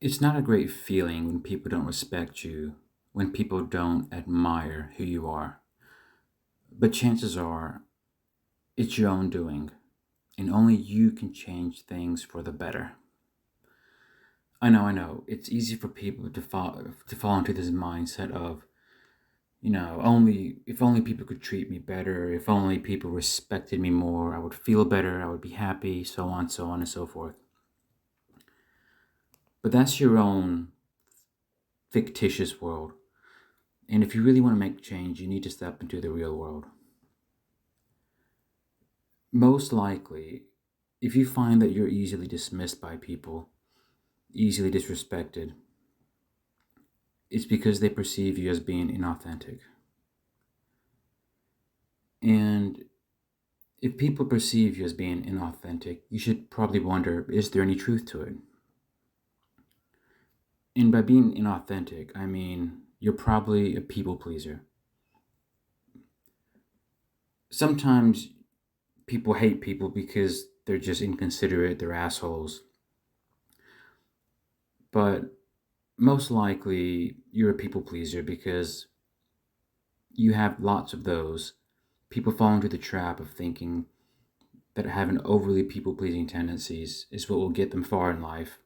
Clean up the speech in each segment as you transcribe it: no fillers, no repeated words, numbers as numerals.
It's not a great feeling when people don't respect you, when people don't admire who you are. But chances are it's your own doing, and only you can change things for the better. I know. It's easy for people to fall into this mindset of, only if only people could treat me better, if only people respected me more, I would feel better, I would be happy, so on and so forth. But that's your own fictitious world. And if you really want to make change, you need to step into the real world. Most likely, if you find that you're easily dismissed by people, easily disrespected, it's because they perceive you as being inauthentic. And if people perceive you as being inauthentic, you should probably wonder, is there any truth to it? And by being inauthentic, I mean you're probably a people pleaser. Sometimes people hate people because they're just inconsiderate, they're assholes. But most likely, you're a people pleaser because you have lots of those. People fall into the trap of thinking that having overly people pleasing tendencies is what will get them far in life.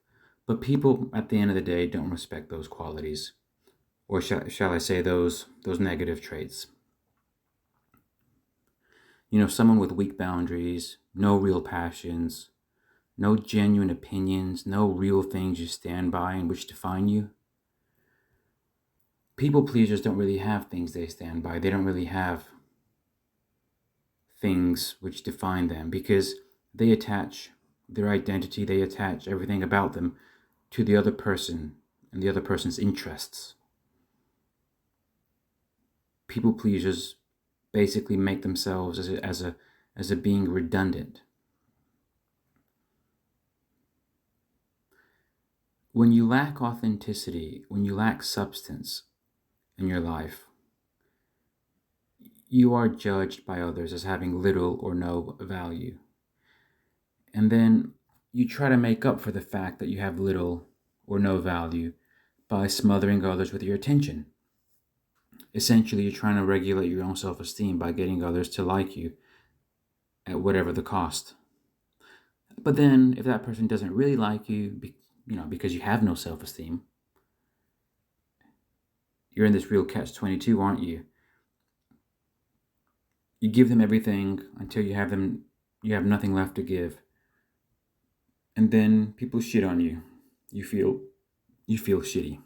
But people, at the end of the day, don't respect those qualities, or shall I say, those negative traits. Someone with weak boundaries, no real passions, no genuine opinions, no real things you stand by and which define you. People pleasers don't really have things they stand by. They don't really have things which define them because they attach their identity, they attach everything about them to the other person and the other person's interests. People pleasers basically make themselves as a being redundant. When you lack authenticity, when you lack substance in your life, you are judged by others as having little or no value. And then you try to make up for the fact that you have little or no value by smothering others with your attention. Essentially, you're trying to regulate your own self esteem by getting others to like you at whatever the cost. But then, if that person doesn't really like you, because you have no self esteem, you're in this real catch 22, aren't you? You give them everything until you have nothing left to give. And then people shit on you. You feel shitty.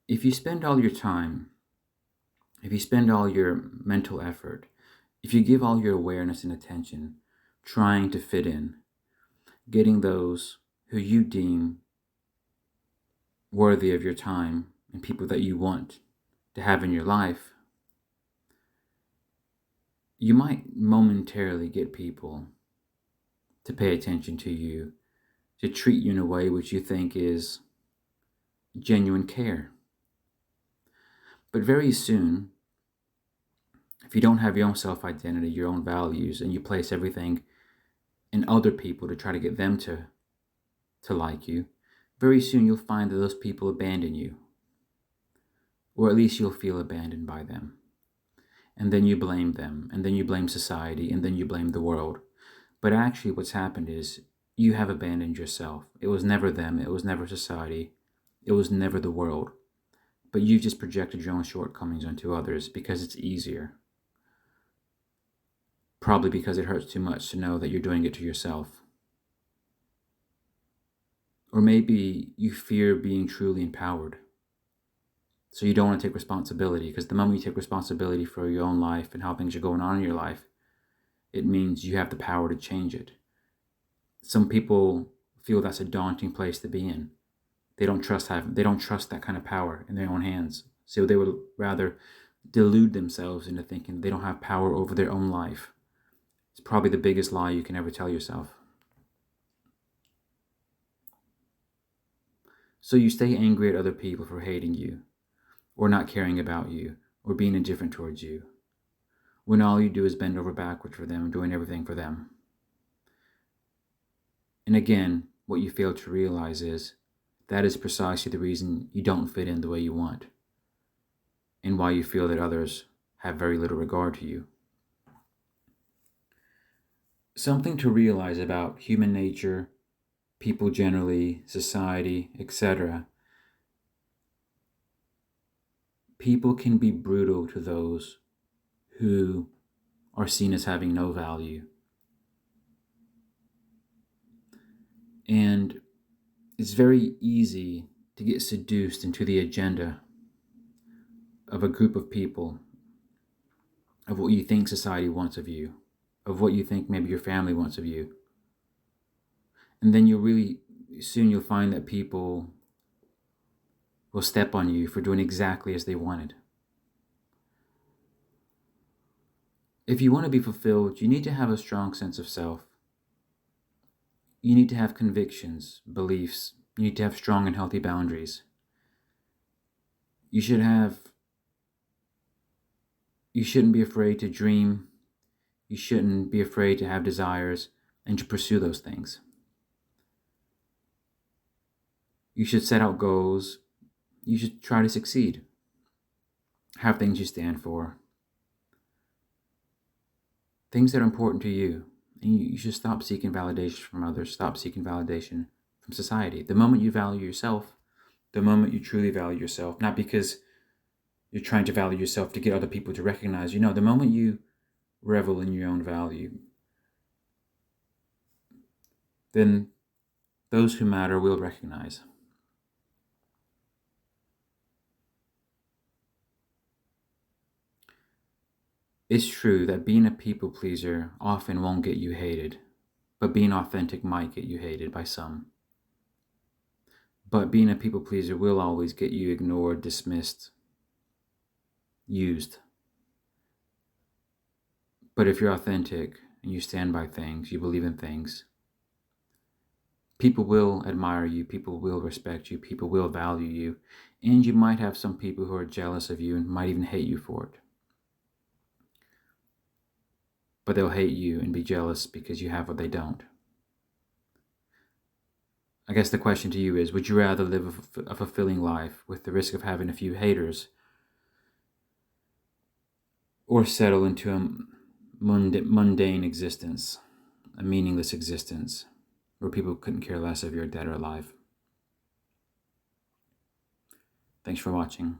If you spend all your time, if you spend all your mental effort, if you give all your awareness and attention trying to fit in, getting those who you deem worthy of your time and people that you want to have in your life, you might momentarily get people to pay attention to you, to treat you in a way which you think is genuine care. But very soon, if you don't have your own self identity, your own values, and you place everything in other people to try to get them to like you, very soon you'll find that those people abandon you. Or at least you'll feel abandoned by them. And then you blame them, and then you blame society, and then you blame the world. But actually, what's happened is you have abandoned yourself. It was never them, it was never society, it was never the world. But you've just projected your own shortcomings onto others because it's easier. Probably because it hurts too much to know that you're doing it to yourself. Or maybe you fear being truly empowered. So you don't want to take responsibility, because the moment you take responsibility for your own life and how things are going on in your life, it means you have the power to change it. Some people feel that's a daunting place to be in. They don't trust that kind of power in their own hands. So they would rather delude themselves into thinking they don't have power over their own life. It's probably the biggest lie you can ever tell yourself. So you stay angry at other people for hating you, or not caring about you, or being indifferent towards you, when all you do is bend over backwards for them and doing everything for them. And again, what you fail to realize is that is precisely the reason you don't fit in the way you want, and why you feel that others have very little regard to you. Something to realize about human nature, people generally, society, etc. People can be brutal to those who are seen as having no value. And it's very easy to get seduced into the agenda of a group of people, of what you think society wants of you, of what you think maybe your family wants of you. And then you'll find that people will step on you for doing exactly as they wanted. If you want to be fulfilled, you need to have a strong sense of self. You need to have convictions, beliefs. You need to have strong and healthy boundaries. You shouldn't be afraid to dream. You shouldn't be afraid to have desires and to pursue those things. You should set out goals. You should try to succeed. Have things you stand for. Things that are important to you. And you should stop seeking validation from others. Stop seeking validation from society. The moment you value yourself, the moment you truly value yourself, not because you're trying to value yourself to get other people to recognize you. No, the moment you revel in your own value, then those who matter will recognize. It's true that being a people pleaser often won't get you hated, but being authentic might get you hated by some. But being a people pleaser will always get you ignored, dismissed, used. But if you're authentic and you stand by things, you believe in things, people will admire you, people will respect you, people will value you, and you might have some people who are jealous of you and might even hate you for it. But they'll hate you and be jealous because you have what they don't. I guess the question to you is, would you rather live a fulfilling life with the risk of having a few haters, or settle into a mundane existence, a meaningless existence, where people couldn't care less if you're dead or alive? Thanks for watching.